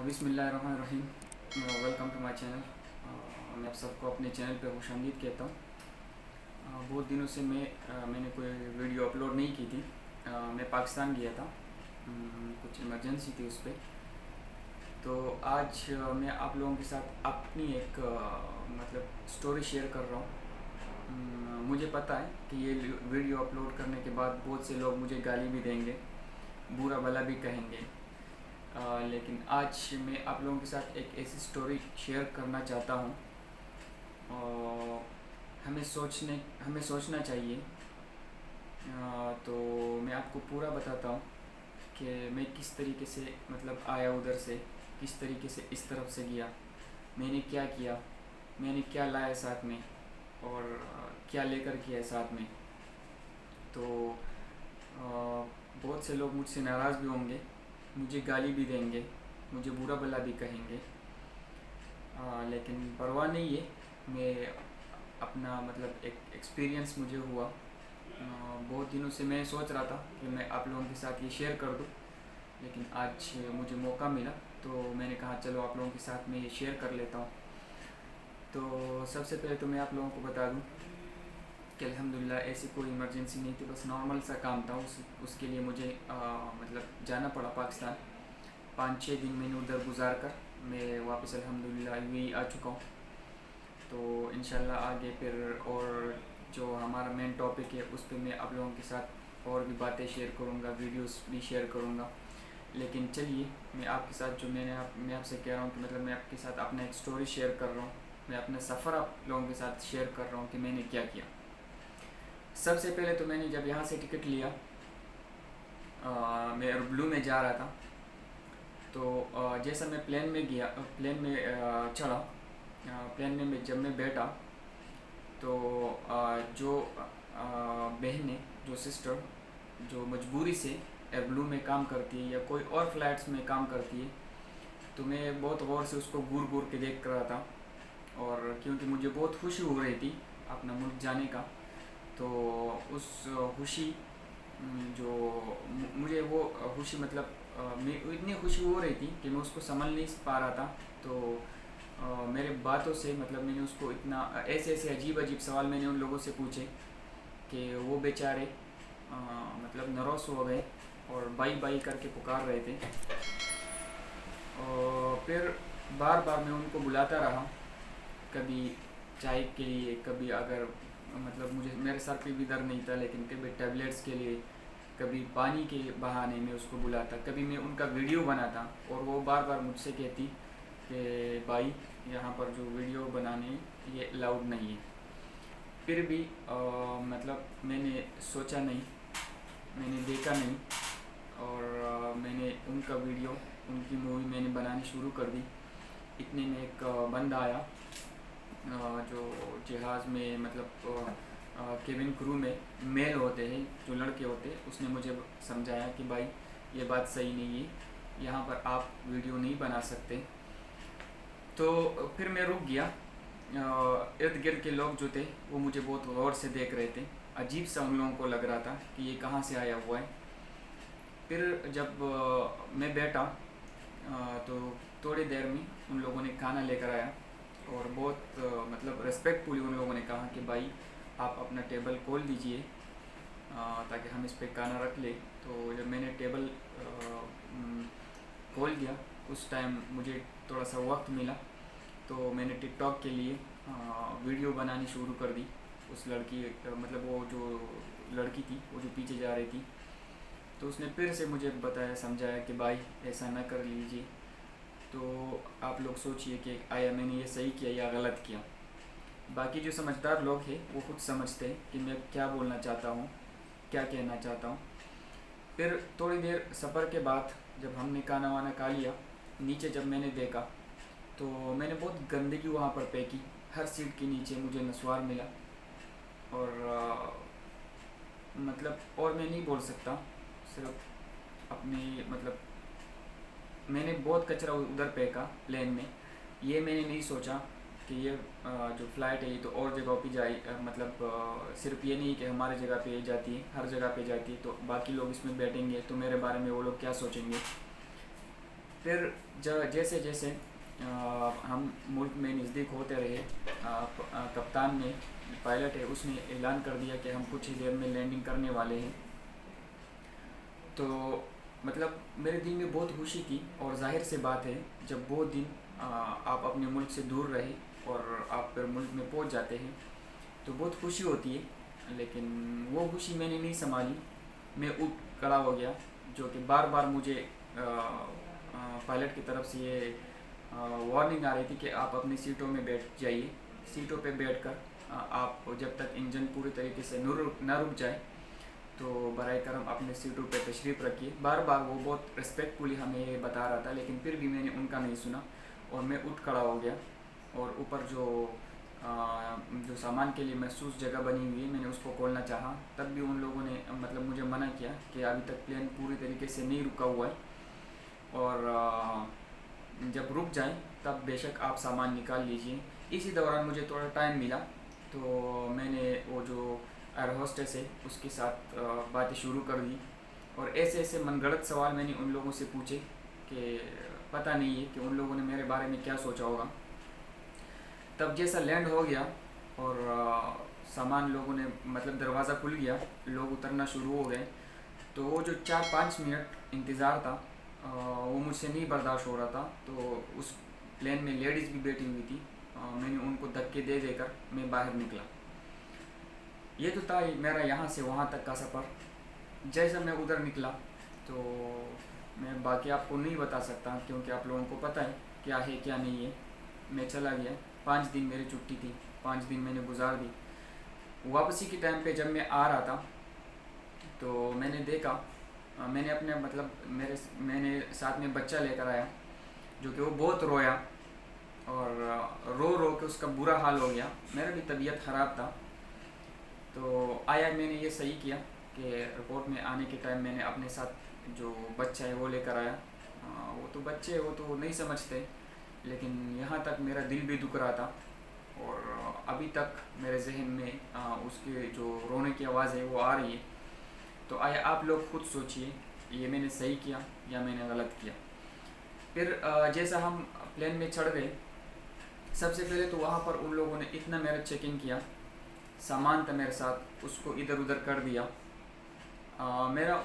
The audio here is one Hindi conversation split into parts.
बिस्मिल्लाहिर्रहमानिर्रहीम। Welcome to my channel. मैं आप सबको अपने चैनल पे खुशामदीद कहता हूँ। बहुत दिनों से मैंने कोई वीडियो अपलोड नहीं की थी। मैं पाकिस्तान गया था, कुछ इमरजेंसी थी उस पर। तो आज मैं आप लोगों के साथ अपनी एक मतलब स्टोरी शेयर कर रहा हूँ। मुझे पता है कि ये वीडियो अपलोड करने के बाद बहुत से लोग मुझे गाली भी देंगे, बुरा भला भी कहेंगे। लेकिन आज मैं आप लोगों के साथ एक ऐसी स्टोरी शेयर करना चाहता हूँ। हमें सोचना चाहिए। तो मैं आपको पूरा बताता हूँ कि मैं किस तरीके से मतलब आया उधर से, किस तरीके से इस तरफ से गया, मैंने क्या किया, मैंने क्या लाया साथ में और क्या लेकर किया साथ में। तो बहुत से लोग मुझसे नाराज़ भी होंगे, मुझे गाली भी देंगे, मुझे बुरा भला भी कहेंगे। लेकिन परवाह नहीं है। मैं अपना मतलब एक एक्सपीरियंस मुझे हुआ। बहुत दिनों से मैं सोच रहा था कि मैं आप लोगों के साथ ये शेयर कर दूं, लेकिन आज मुझे मौका मिला तो मैंने कहा चलो आप लोगों के साथ मैं ये शेयर कर लेता हूँ। तो सबसे पहले तो मैं आप लोगों को बता दूं कि अल्हम्दुलिल्लाह ऐसी कोई इमरजेंसी नहीं थी, बस नॉर्मल सा काम था। उसके लिए मुझे मतलब जाना पड़ा पाकिस्तान। 5-6 दिन मैंने उधर गुजार कर मैं वापस अल्हम्दुलिल्लाह यूएई आ चुका हूँ। तो इंशाल्लाह आगे फिर और जो हमारा मेन टॉपिक है उस पर मैं आप लोगों के साथ और भी बातें शेयर करूँगा, वीडियोस भी शेयर करूँगा। लेकिन चलिए मैं आपके साथ जो मैं आपसे कह रहा हूँ कि मतलब मैं आपके साथ अपना एक स्टोरी शेयर कर रहा हूँ, मैं अपना सफ़र आप लोगों के साथ शेयर कर रहा हूँ कि मैंने क्या किया। सबसे पहले तो मैंने जब यहाँ से टिकट लिया, मैं एयरब्लू में जा रहा था। तो जैसा मैं प्लेन में चढ़ा, प्लेन में जब मैं बैठा तो जो बहनें, जो सिस्टर जो मजबूरी से एयरब्लू में काम करती है या कोई और फ्लाइट्स में काम करती है, तो मैं बहुत गौर से उसको घूर घूर के देख रहा था। और क्योंकि मुझे बहुत खुशी हो रही थी अपना मुल्क जाने का, तो उस खुशी जो मुझे वो खुशी मतलब मैं इतनी खुशी हो रही थी कि मैं उसको समझ नहीं पा रहा था। तो मेरे बातों से मतलब मैंने उसको इतना ऐसे ऐसे अजीब अजीब सवाल मैंने उन लोगों से पूछे कि वो बेचारे मतलब नर्वस हो गए और बाई बाई करके पुकार रहे थे। और फिर बार बार मैं उनको बुलाता रहा, कभी चाय के लिए, कभी अगर मतलब मुझे मेरे सर पे भी दर्द नहीं था लेकिन कभी टैबलेट्स के लिए, कभी पानी के बहाने में उसको बुलाता, कभी मैं उनका वीडियो बनाता और वो बार बार मुझसे कहती कि भाई यहाँ पर जो वीडियो बनाने ये अलाउड नहीं है। फिर भी मतलब मैंने सोचा नहीं, मैंने देखा नहीं और मैंने उनका वीडियो, उनकी मूवी मैंने बनानी शुरू कर दी। इतने में एक बंदा आया जो जहाज़ में मतलब केबिन क्रू में मेल होते हैं, जो लड़के होते हैं। उसने मुझे समझाया कि भाई ये बात सही नहीं है, यहाँ पर आप वीडियो नहीं बना सकते। तो फिर मैं रुक गया। इर्द गिर्द के लोग जो थे वो मुझे बहुत गौर से देख रहे थे, अजीब सा उन लोगों को लग रहा था कि ये कहाँ से आया हुआ है। फिर जब मैं बैठा तो थोड़ी देर में उन लोगों ने खाना लेकर आया और बहुत मतलब रेस्पेक्टफुली उन लोगों ने कहा कि भाई आप अपना टेबल खोल दीजिए ताकि हम इस पे खाना रख ले। तो जब मैंने टेबल खोल दिया उस टाइम मुझे थोड़ा सा वक्त मिला, तो मैंने टिकटॉक के लिए वीडियो बनानी शुरू कर दी। उस लड़की मतलब वो जो लड़की थी वो जो पीछे जा रही थी, तो उसने फिर से मुझे बताया, समझाया कि भाई ऐसा ना कर लीजिए। तो आप लोग सोचिए कि आया मैंने ये सही किया या गलत किया। बाकी जो समझदार लोग हैं वो खुद समझते हैं कि मैं क्या बोलना चाहता हूँ, क्या कहना चाहता हूँ। फिर थोड़ी देर सफ़र के बाद जब हमने खाना वाना खा लिया, नीचे जब मैंने देखा तो मैंने बहुत गंदगी वहाँ पर फेंकी। हर सीट के नीचे मुझे नस्वार मिला और मतलब और मैं नहीं बोल सकता, सिर्फ अपनी मतलब मैंने बहुत कचरा उधर फेंका प्लेन में। ये मैंने नहीं सोचा कि ये जो फ़्लाइट है ये तो और जगहों पे जाए, मतलब सिर्फ ये नहीं कि हमारे जगह पे जाती है, हर जगह पे जाती है। तो बाकी लोग इसमें बैठेंगे तो मेरे बारे में वो लोग क्या सोचेंगे। फिर जैसे जैसे हम मुल्क में नज़दीक होते रहे, कप्तान ने, पायलट है, उसने ऐलान कर दिया कि हम कुछ ही देर में लैंडिंग करने वाले हैं। तो मतलब मेरे दिल में बहुत खुशी थी, और जाहिर सी बात है जब वो दिन आप अपने मुल्क से दूर रहे और आप फिर मुल्क में पहुंच जाते हैं तो बहुत खुशी होती है। लेकिन वो खुशी मैंने नहीं संभाली, मैं उठ खड़ा हो गया, जो कि बार बार मुझे पायलट की तरफ से ये वार्निंग आ रही थी कि आप अपनी सीटों में बैठ जाइए, सीटों पे बैठकर आप जब तक इंजन पूरी तरीके से न रुक जाए तो बराए करम अपने सीटों पे तशरीफ़ रखिए। बार बार वो बहुत रिस्पेक्टफुली हमें ये बता रहा था, लेकिन फिर भी मैंने उनका नहीं सुना और मैं उठ खड़ा हो गया। और ऊपर जो सामान के लिए महसूस जगह बनी हुई है, मैंने उसको खोलना चाहा, तब भी उन लोगों ने मतलब मुझे मना किया कि अभी तक प्लेन पूरी तरीके से नहीं रुका हुआ है, और जब रुक जाए तब बेशक आप सामान निकाल लीजिए। इसी दौरान मुझे थोड़ा टाइम मिला, तो मैंने वो जो एयर होस्टेस है उसके साथ बातें शुरू कर दी, और ऐसे ऐसे मनगढ़ंत सवाल मैंने उन लोगों से पूछे कि पता नहीं है कि उन लोगों ने मेरे बारे में क्या सोचा होगा। तब जैसा लैंड हो गया और सामान लोगों ने मतलब दरवाज़ा खुल गया, लोग उतरना शुरू हो गए, तो वो जो 4-5 मिनट इंतज़ार था वो मुझसे नहीं बर्दाश्त हो रहा था। तो उस प्लेन में लेडीज़ भी बैठी हुई थी, मैंने उनको धक्के दे देकर मैं बाहर निकला। ये तो था मेरा यहाँ से वहाँ तक का सफ़र। जैसा मैं उधर निकला तो मैं बाकी आपको नहीं बता सकता, क्योंकि आप लोगों को पता है क्या है क्या नहीं है। मैं चला गया, 5 दिन मेरी छुट्टी थी, 5 दिन मैंने गुजार दी। वापसी के टाइम पे जब मैं आ रहा था तो मैंने देखा, मैंने अपने मतलब मैंने साथ में बच्चा लेकर आया, जो कि वो बहुत रोया, और रो रो के उसका बुरा हाल हो गया। मेरा भी तबीयत ख़राब था, तो आया मैंने ये सही किया कि एयरपोर्ट में आने के टाइम मैंने अपने साथ जो बच्चा है वो लेकर आया। वो तो बच्चे वो तो नहीं समझते, लेकिन यहाँ तक मेरा दिल भी दुख रहा था, और अभी तक मेरे जहन में उसके जो रोने की आवाज़ है वो आ रही है। तो आया आप लोग खुद सोचिए, ये मैंने सही किया या मैंने गलत किया। फिर जैसा हम प्लेन में चढ़ गए, सबसे पहले तो वहाँ पर उन लोगों ने इतना मेरा चेकिंग किया, सामान था मेरे साथ उसको इधर उधर कर दिया। मेरा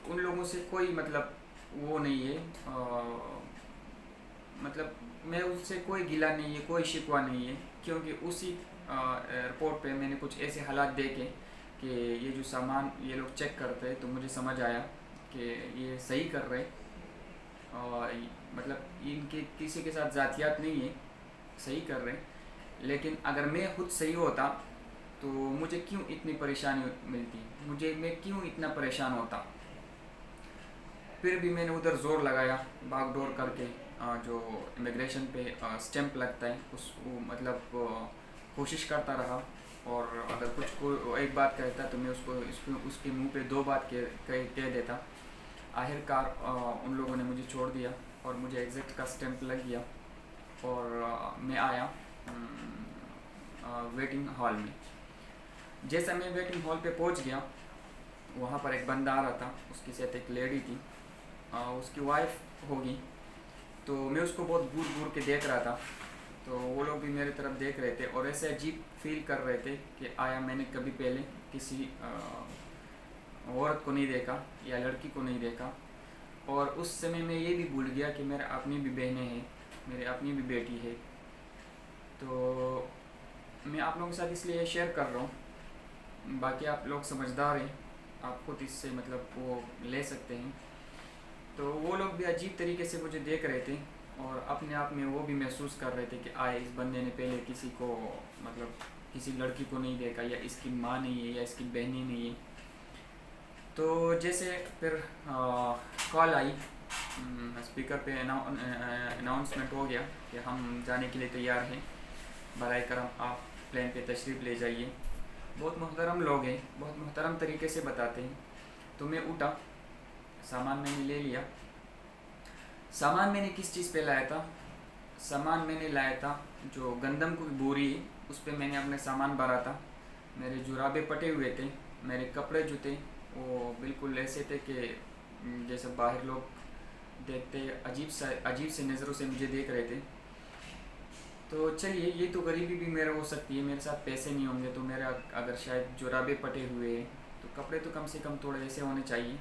उन लोगों से कोई मतलब वो नहीं है, मतलब मैं उससे कोई गिला नहीं है, कोई शिकवा नहीं है, क्योंकि उसी एयरपोर्ट पे मैंने कुछ ऐसे हालात देखे कि ये जो सामान ये लोग चेक करते हैं, तो मुझे समझ आया कि ये सही कर रहे, और मतलब इनके किसी के साथ जातियात नहीं है, सही कर रहे। लेकिन अगर मैं खुद सही होता तो मुझे क्यों इतनी परेशानी मिलती, मैं क्यों इतना परेशान होता। फिर भी मैंने उधर ज़ोर लगाया, भाग दौड़ करके जो इमिग्रेशन पे स्टैंप लगता है उस मतलब कोशिश करता रहा, और अगर कुछ को एक बात कहता तो मैं उसके मुंह पे 2 बात कह देता। आखिरकार उन लोगों ने मुझे छोड़ दिया और मुझे एग्जैक्ट का स्टैंप लग गया, और मैं आया वेटिंग हॉल में। जैसा मैं वेटिंग हॉल पे पहुंच गया, वहाँ पर एक बंदा आ रहा था, उसके साथ एक लेडी थी, उसकी वाइफ होगी। तो मैं उसको बहुत घूर घूर के देख रहा था, तो वो लोग भी मेरी तरफ देख रहे थे और ऐसे अजीब फील कर रहे थे कि आया मैंने कभी पहले किसी औरत को नहीं देखा या लड़की को नहीं देखा। और उस समय मैं ये भी भूल गया कि मेरे अपनी भी बहनें हैं, मेरी अपनी भी बेटी है। तो मैं आप लोगों के साथ इसलिए शेयर कर रहा हूँ, बाकी आप लोग समझदार हैं, आप खुद इससे मतलब वो ले सकते हैं। तो वो लोग भी अजीब तरीके से मुझे देख रहे थे, और अपने आप में वो भी महसूस कर रहे थे कि आए इस बंदे ने पहले किसी को मतलब किसी लड़की को नहीं देखा, या इसकी माँ नहीं है या इसकी बहनी नहीं है। तो जैसे फिर कॉल आई, स्पीकर पे अनाउंसमेंट हो गया कि हम जाने के लिए तैयार हैं, बराए करम आप प्लेन पे तशरीफ़ ले जाइए। बहुत मुहतरम लोग हैं, बहुत मुहतरम तरीके से बताते हैं। तो मैं उठा, सामान मैंने ले लिया। सामान मैंने किस चीज़ पे लाया था? सामान मैंने लाया था जो गंदम की बोरी है, उस पर मैंने अपने सामान भरा था। मेरे जुराबे पटे हुए थे, मेरे कपड़े जो थे वो बिल्कुल ऐसे थे कि जैसे बाहर लोग देखते अजीब से नज़रों से मुझे देख रहे थे। तो चलिए, ये तो गरीबी भी मेरा हो सकती है, मेरे साथ पैसे नहीं होंगे तो मेरा अगर शायद जुराबे पटे हुए हैं तो कपड़े तो कम से कम थोड़े ऐसे होने चाहिए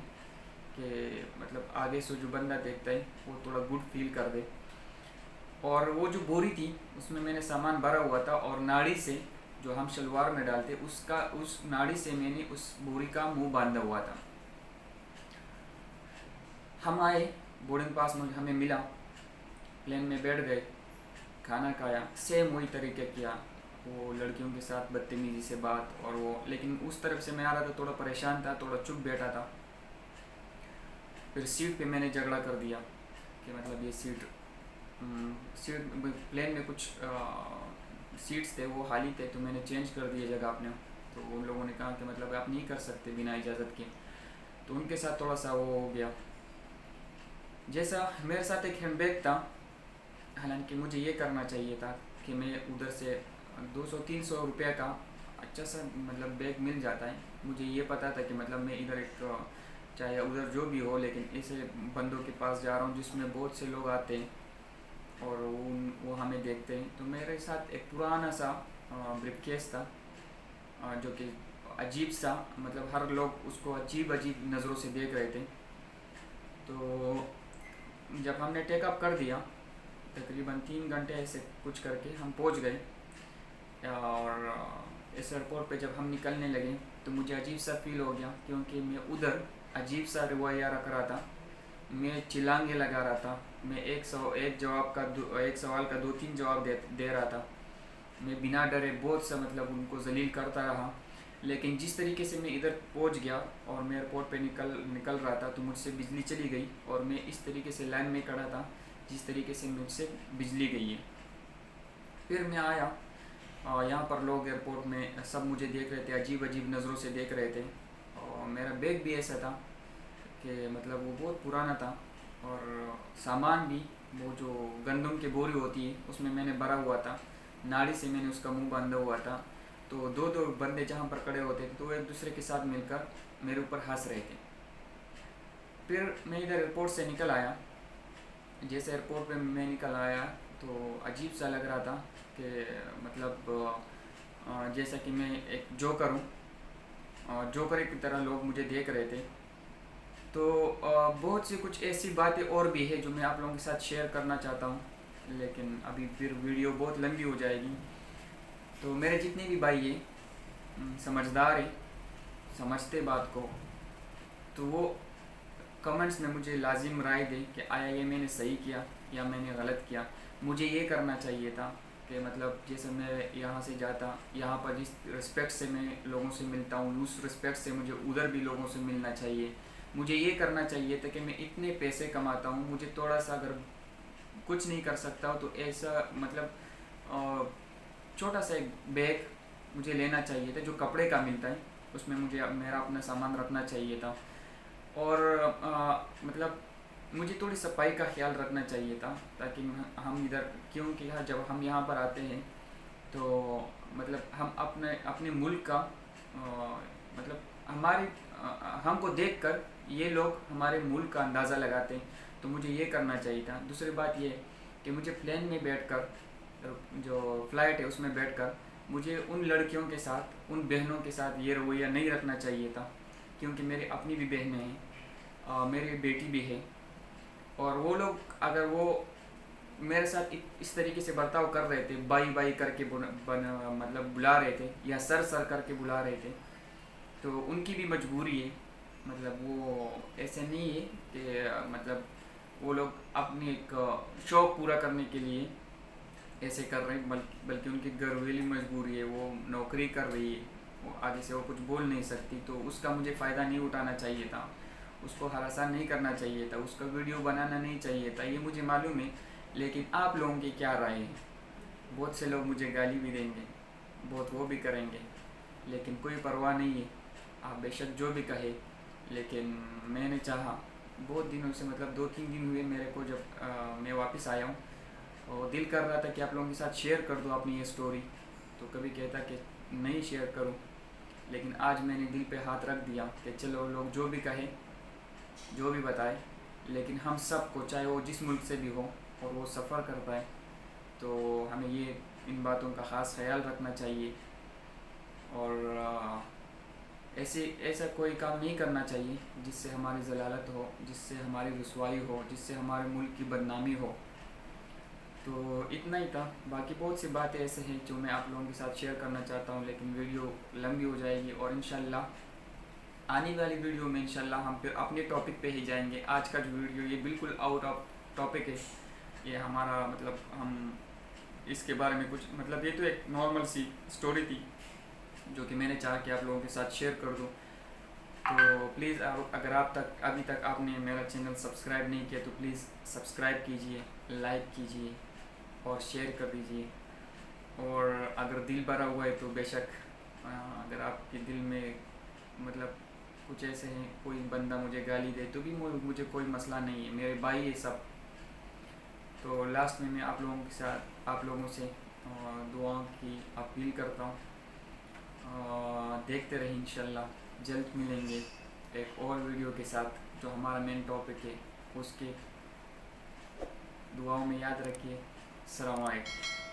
कि मतलब आगे से जो बंदा देखता है वो थोड़ा गुड फील कर दे। और वो जो बोरी थी उसमें मैंने सामान भरा हुआ था, और नाड़ी से जो हम शलवार में डालते उस नाड़ी से मैंने उस बोरी का मुंह बांधा हुआ था। हम आए, बोर्डिंग पास में हमें मिला, प्लेन में बैठ गए, खाना खाया, सेम वही तरीके किया, वो लड़कियों के साथ बदतमीजी से बात, और वो लेकिन उस तरफ से मैं आ रहा था, थोड़ा परेशान था, थोड़ा चुप बैठा था। फिर सीट पे मैंने झगड़ा कर दिया कि मतलब ये सीट प्लेन में कुछ सीट्स थे वो खाली थे, तो मैंने चेंज कर दिए जगह अपने। तो उन लोगों ने कहा कि मतलब आप नहीं कर सकते बिना इजाज़त के, तो उनके साथ थोड़ा सा वो हो गया। जैसा मेरे साथ एक हैंडबैग था, हालांकि मुझे ये करना चाहिए था कि मैं उधर से 200-300 रुपये का अच्छा सा मतलब बैग मिल जाता है। मुझे ये पता था कि मतलब मैं इधर एक चाहे उधर जो भी हो, लेकिन ऐसे बंदों के पास जा रहा हूँ जिसमें बहुत से लोग आते हैं और वो हमें देखते हैं। तो मेरे साथ एक पुराना सा ब्रीफकेस था जो कि अजीब सा, मतलब हर लोग उसको अजीब अजीब नज़रों से देख रहे थे। तो जब हमने टेकअप कर दिया, तकरीबन 3 घंटे ऐसे कुछ करके हम पहुंच गए, और इस एयरपोर्ट पे जब हम निकलने लगे तो मुझे अजीब सा फील हो गया, क्योंकि मैं उधर अजीब सा रवैया रख रहा था, मैं चिल्लाने लगा रहा था, मैं एक सवाल का 2-3 जवाब दे रहा था, मैं बिना डरे बहुत सा मतलब उनको जलील करता रहा। लेकिन जिस तरीके से मैं इधर पहुंच गया और मैं एयरपोर्ट पे निकल रहा था, तो मुझसे बिजली चली गई, और मैं इस तरीके से लाइन में खड़ा था जिस तरीके से मुझसे बिजली गई है। फिर मैं आया, यहाँ पर लोग एयरपोर्ट में सब मुझे देख रहे थे, अजीब अजीब नज़रों से देख रहे थे, और मेरा बैग भी ऐसा था कि मतलब वो बहुत पुराना था, और सामान भी वो जो गंदम की बोरी होती है उसमें मैंने भरा हुआ था, नाड़ी से मैंने उसका मुंह बांधा हुआ था। तो दो दो बंदे जहाँ पर खड़े होते थे तो एक दूसरे के साथ मिलकर मेरे ऊपर हंस रहे थे। फिर मैं इधर एयरपोर्ट से निकल आया, जैसे एयरपोर्ट पे मैं निकल आया तो अजीब सा लग रहा था कि मतलब जैसा कि मैं एक जोकर हूँ, और जोकर की तरह लोग मुझे देख रहे थे। तो बहुत सी कुछ ऐसी बातें और भी है जो मैं आप लोगों के साथ शेयर करना चाहता हूँ, लेकिन अभी फिर वीडियो बहुत लंबी हो जाएगी। तो मेरे जितने भी भाई हैं समझदार हैं, समझते बात को, तो वो कमेंट्स में मुझे लाजिम राय दें कि आया ये मैंने सही किया या मैंने गलत किया। मुझे ये करना चाहिए था कि मतलब जैसे मैं यहाँ से जाता, यहाँ पर जिस रिस्पेक्ट से मैं लोगों से मिलता हूँ उस रिस्पेक्ट से मुझे उधर भी लोगों से मिलना चाहिए। मुझे ये करना चाहिए था कि मैं इतने पैसे कमाता हूँ, मुझे थोड़ा सा अगर कुछ नहीं कर सकता हूँ तो ऐसा मतलब छोटा सा एक बैग मुझे लेना चाहिए था जो कपड़े का मिलता है, उसमें मुझे मेरा अपना सामान रखना चाहिए था। और मतलब मुझे थोड़ी सफाई का ख्याल रखना चाहिए था, ताकि हम इधर, क्योंकि जब हम यहाँ पर आते हैं तो मतलब हम अपने मुल्क का मतलब हमको देखकर ये लोग हमारे मुल्क का अंदाज़ा लगाते हैं, तो मुझे ये करना चाहिए था। दूसरी बात ये कि मुझे प्लेन में बैठकर, जो फ़्लाइट है उसमें बैठकर, मुझे उन लड़कियों के साथ, उन बहनों के साथ ये रवैया नहीं रखना चाहिए था, क्योंकि मेरी अपनी भी बहनें हैं, मेरी बेटी भी है, और वो लोग अगर वो मेरे साथ इस तरीके से बर्ताव कर रहे थे, बाई बाई करके मतलब बुला रहे थे या सर सर करके बुला रहे थे, तो उनकी भी मजबूरी है। मतलब वो ऐसे नहीं है कि मतलब वो लोग अपनी एक शौक़ पूरा करने के लिए ऐसे कर रहे हैं, बल्कि उनकी घरेलू मजबूरी है, वो नौकरी कर रही है, वो आगे से वो कुछ बोल नहीं सकती, तो उसका मुझे फ़ायदा नहीं उठाना चाहिए था, उसको हरासा नहीं करना चाहिए था, उसका वीडियो बनाना नहीं चाहिए था, ये मुझे मालूम है। लेकिन आप लोगों की क्या राय है? बहुत से लोग मुझे गाली भी देंगे, बहुत वो भी करेंगे, लेकिन कोई परवाह नहीं है, आप बेशक जो भी कहे। लेकिन मैंने चाहा, बहुत दिनों से मतलब 2-3 दिन हुए मेरे को, जब मैं वापस आया हूँ, और दिल कर रहा था कि आप लोगों के साथ शेयर कर दूँ अपनी ये स्टोरी, तो कभी कहता कि नहीं शेयर करूँ, लेकिन आज मैंने दिल पे हाथ रख दिया कि चलो लोग जो भी कहे, जो भी बताए, लेकिन हम सबको, चाहे वो जिस मुल्क से भी हो और वो सफ़र करता है, तो हमें ये इन बातों का ख़ास ख्याल रखना चाहिए। और ऐसा कोई काम नहीं करना चाहिए जिससे हमारी ज़लालत हो, जिससे हमारी रुसवाई हो, जिससे हमारे मुल्क की बदनामी हो। तो इतना ही था। बाकी बहुत सी बातें ऐसे हैं जो मैं आप लोगों के साथ शेयर करना चाहता हूँ, लेकिन वीडियो लंबी हो जाएगी। और इंशाल्लाह आने वाली वीडियो में इंशाल्लाह हम फिर अपने टॉपिक पे ही जाएंगे। आज का जो वीडियो ये बिल्कुल आउट ऑफ टॉपिक है। ये हमारा मतलब हम इसके बारे में कुछ मतलब ये तो एक नॉर्मल सी स्टोरी थी जो कि मैंने चाहा कि आप लोगों के साथ शेयर कर दूँ। तो प्लीज़ अगर आप तक अभी तक आपने मेरा चैनल सब्सक्राइब नहीं किया तो प्लीज़ सब्सक्राइब कीजिए, लाइक कीजिए और शेयर कर दीजिए। और अगर दिल भरा हुआ है तो बेशक अगर आपके दिल में मतलब कुछ ऐसे हैं, कोई बंदा मुझे गाली दे तो भी मुझे कोई मसला नहीं है, मेरे भाई ये सब। तो लास्ट में मैं आप लोगों के साथ आप लोगों से दुआओं की अपील करता हूँ। देखते रहिए, इंशाल्लाह जल्द मिलेंगे एक और वीडियो के साथ जो हमारा मेन टॉपिक है उसके। दुआओं में याद रखिए। अस्सलाम वालेकुम।